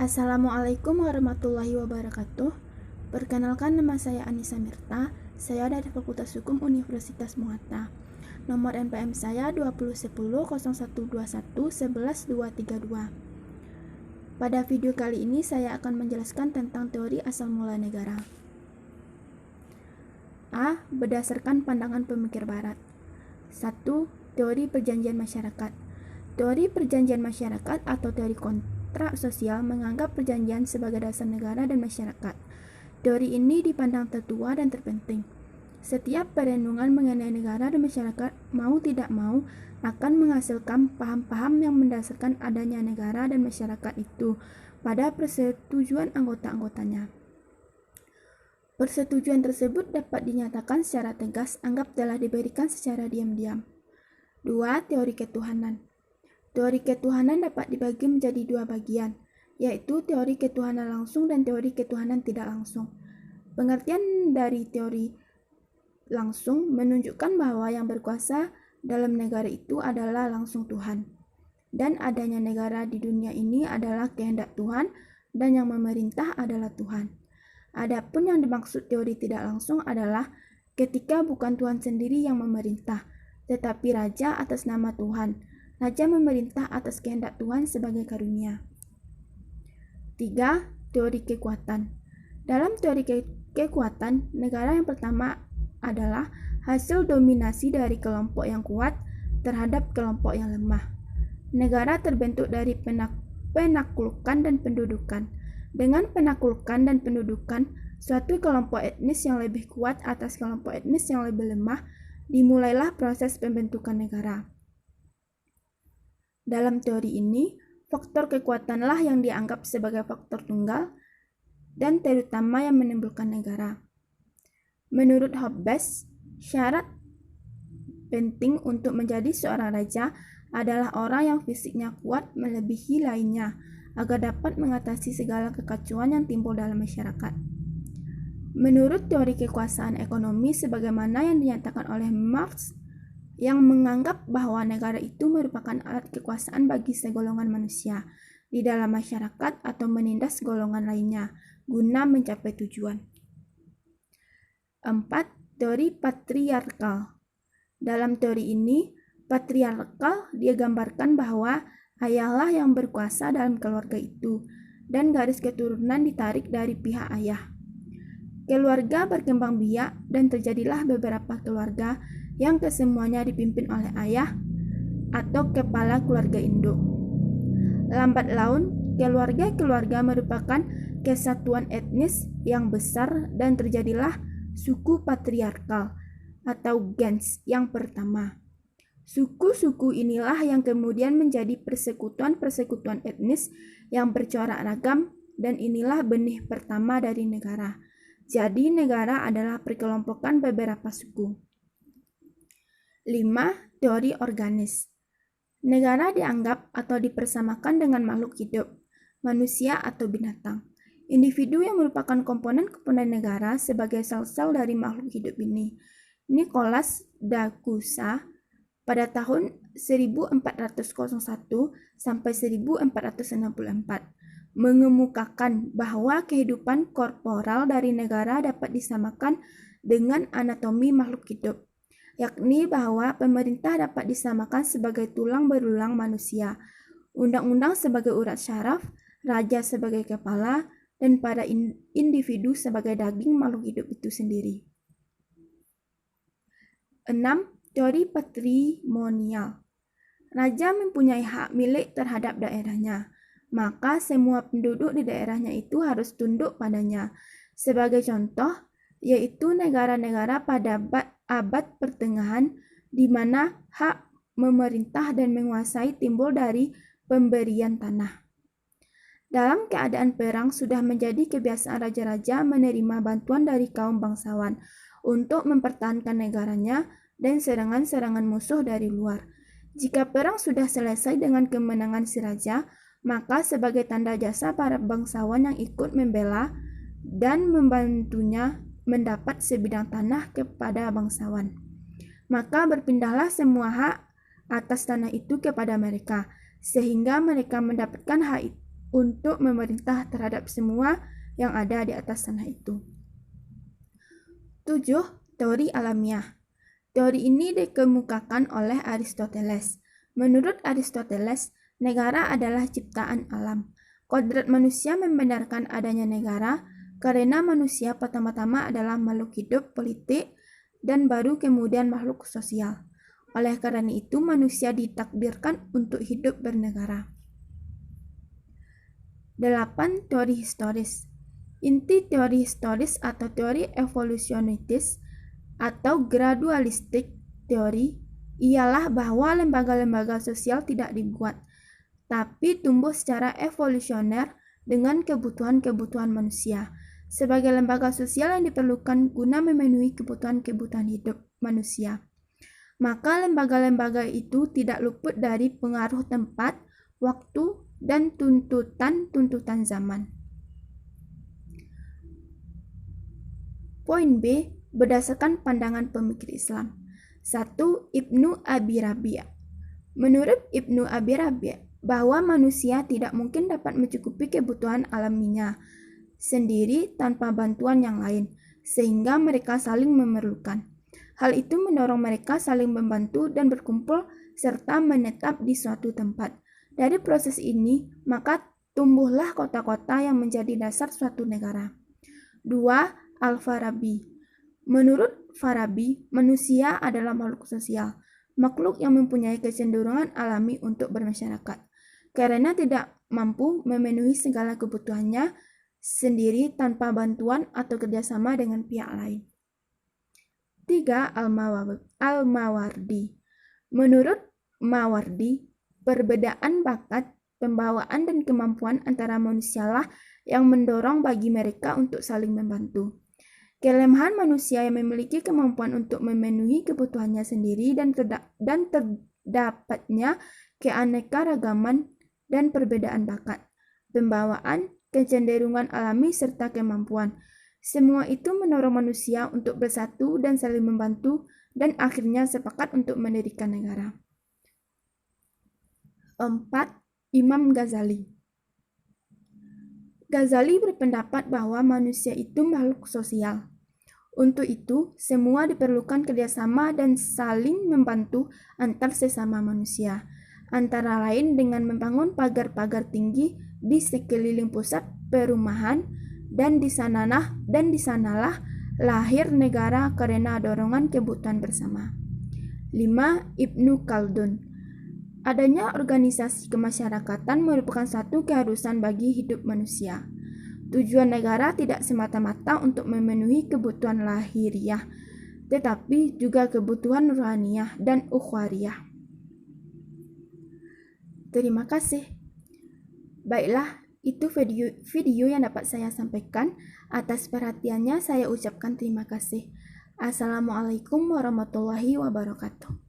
Assalamualaikum warahmatullahi wabarakatuh. Perkenalkan, nama saya Anissa Mirta. Saya dari Fakultas Hukum Universitas Muhatta. Nomor NPM saya 2010-0121-11232. Pada video kali ini saya akan menjelaskan tentang teori asal mula negara. A. Berdasarkan pandangan pemikir barat. 1. Teori perjanjian masyarakat. Teori perjanjian masyarakat atau teori kontrak sosial menganggap perjanjian sebagai dasar negara dan masyarakat. Teori ini dipandang tertua dan terpenting. Setiap perenungan mengenai negara dan masyarakat, mau tidak mau, akan menghasilkan paham-paham yang mendasarkan adanya negara dan masyarakat itu pada persetujuan anggota-anggotanya. Persetujuan tersebut dapat dinyatakan secara tegas anggap telah diberikan secara diam-diam. 2. Teori ketuhanan. Teori ketuhanan dapat dibagi menjadi dua bagian, yaitu teori ketuhanan langsung dan teori ketuhanan tidak langsung. Pengertian dari teori langsung menunjukkan bahwa yang berkuasa dalam negara itu adalah langsung Tuhan, dan adanya negara di dunia ini adalah kehendak Tuhan, dan yang memerintah adalah Tuhan. Adapun yang dimaksud teori tidak langsung adalah ketika bukan Tuhan sendiri yang memerintah, tetapi raja atas nama Tuhan. Raja memerintah atas kehendak Tuhan sebagai karunia. 3. Teori kekuatan. Dalam teori kekuatan, negara yang pertama adalah hasil dominasi dari kelompok yang kuat terhadap kelompok yang lemah. Negara terbentuk dari penaklukan dan pendudukan. Dengan penaklukan dan pendudukan, suatu kelompok etnis yang lebih kuat atas kelompok etnis yang lebih lemah, dimulailah proses pembentukan negara. Dalam teori ini, faktor kekuatanlah yang dianggap sebagai faktor tunggal dan terutama yang menimbulkan negara. Menurut Hobbes, syarat penting untuk menjadi seorang raja adalah orang yang fisiknya kuat melebihi lainnya agar dapat mengatasi segala kekacauan yang timbul dalam masyarakat. Menurut teori kekuasaan ekonomi sebagaimana yang dinyatakan oleh Marx, yang menganggap bahwa negara itu merupakan alat kekuasaan bagi segolongan manusia di dalam masyarakat atau menindas golongan lainnya guna mencapai tujuan. 4. Teori patriarkal. Dalam teori ini, patriarkal digambarkan bahwa ayahlah yang berkuasa dalam keluarga itu, dan garis keturunan ditarik dari pihak ayah. Keluarga berkembang biak dan terjadilah beberapa keluarga yang kesemuanya dipimpin oleh ayah atau kepala keluarga induk. Lambat laun, keluarga-keluarga merupakan kesatuan etnis yang besar dan terjadilah suku patriarkal atau gens yang pertama. Suku-suku inilah yang kemudian menjadi persekutuan-persekutuan etnis yang bercorak ragam, dan inilah benih pertama dari negara. Jadi negara adalah perkelompokan beberapa suku. 5. Teori organis. Negara dianggap atau dipersamakan dengan makhluk hidup, manusia atau binatang. Individu yang merupakan komponen-komponen negara sebagai sel-sel dari makhluk hidup ini. Nicolas Dacusa pada tahun 1401 sampai 1464 mengemukakan bahwa kehidupan korporal dari negara dapat disamakan dengan anatomi makhluk hidup, yakni bahwa pemerintah dapat disamakan sebagai tulang belulang manusia, undang-undang sebagai urat syaraf, raja sebagai kepala, dan para individu sebagai daging makhluk hidup itu sendiri. 6. Teori patrimonial. Raja mempunyai hak milik terhadap daerahnya, maka semua penduduk di daerahnya itu harus tunduk padanya. Sebagai contoh, yaitu negara-negara pada abad pertengahan di mana hak memerintah dan menguasai timbul dari pemberian tanah. Dalam keadaan perang sudah menjadi kebiasaan raja-raja menerima bantuan dari kaum bangsawan untuk mempertahankan negaranya dan serangan-serangan musuh dari luar. Jika perang sudah selesai dengan kemenangan si raja, maka sebagai tanda jasa para bangsawan yang ikut membela dan membantunya mendapat sebidang tanah kepada bangsawan. Maka berpindahlah semua hak atas tanah itu kepada mereka, sehingga mereka mendapatkan hak untuk memerintah terhadap semua yang ada di atas tanah itu. 7. Teori alamiah. Teori ini dikemukakan oleh Aristoteles. Menurut Aristoteles, negara adalah ciptaan alam. Kodrat manusia membenarkan adanya negara karena manusia pertama-tama adalah makhluk hidup politik dan baru kemudian makhluk sosial. Oleh karena itu, manusia ditakdirkan untuk hidup bernegara. 8. Teori historis. Inti teori historis atau teori evolusionistis atau gradualistik teori ialah bahwa lembaga-lembaga sosial tidak dibuat, tapi tumbuh secara evolusioner dengan kebutuhan-kebutuhan manusia sebagai lembaga sosial yang diperlukan guna memenuhi kebutuhan-kebutuhan hidup manusia. Maka lembaga-lembaga itu tidak luput dari pengaruh tempat, waktu, dan tuntutan zaman. Poin B, berdasarkan pandangan pemikir Islam. 1. Ibnu Abi Rabi'. Menurut Ibnu Abi Rabi' bahwa manusia tidak mungkin dapat mencukupi kebutuhan alaminya sendiri tanpa bantuan yang lain, sehingga mereka saling memerlukan. Hal itu mendorong mereka saling membantu dan berkumpul serta menetap di suatu tempat. Dari proses ini, maka tumbuhlah kota-kota yang menjadi dasar suatu negara. 2. Al-Farabi. Menurut Farabi, manusia adalah makhluk sosial, makhluk yang mempunyai kecenderungan alami untuk bermasyarakat, karena tidak mampu memenuhi segala kebutuhannya sendiri tanpa bantuan atau kerjasama dengan pihak lain. 3. Al-Mawardi. Menurut Mawardi, perbedaan bakat, pembawaan, dan kemampuan antara manusialah yang mendorong bagi mereka untuk saling membantu. Kelemahan manusia yang memiliki kemampuan untuk memenuhi kebutuhannya sendiri dan terdapatnya keanekaragaman dan perbedaan bakat, pembawaan, kecenderungan alami, serta kemampuan. Semua itu mendorong manusia untuk bersatu dan saling membantu dan akhirnya sepakat untuk mendirikan negara. 4. Imam Ghazali. Ghazali berpendapat bahwa manusia itu makhluk sosial. Untuk itu, semua diperlukan kerjasama dan saling membantu antar sesama manusia, antara lain dengan membangun pagar-pagar tinggi di sekeliling pusat perumahan, dan di sanalah lahir negara karena dorongan kebutuhan bersama. 5. Ibnu Khaldun. Adanya organisasi kemasyarakatan merupakan satu keharusan bagi hidup manusia. Tujuan negara tidak semata-mata untuk memenuhi kebutuhan lahiriah, tetapi juga kebutuhan ruhaniyah dan ukhwariyah. Terima kasih. Baiklah, itu video yang dapat saya sampaikan. Atas perhatiannya saya ucapkan terima kasih. Assalamualaikum warahmatullahi wabarakatuh.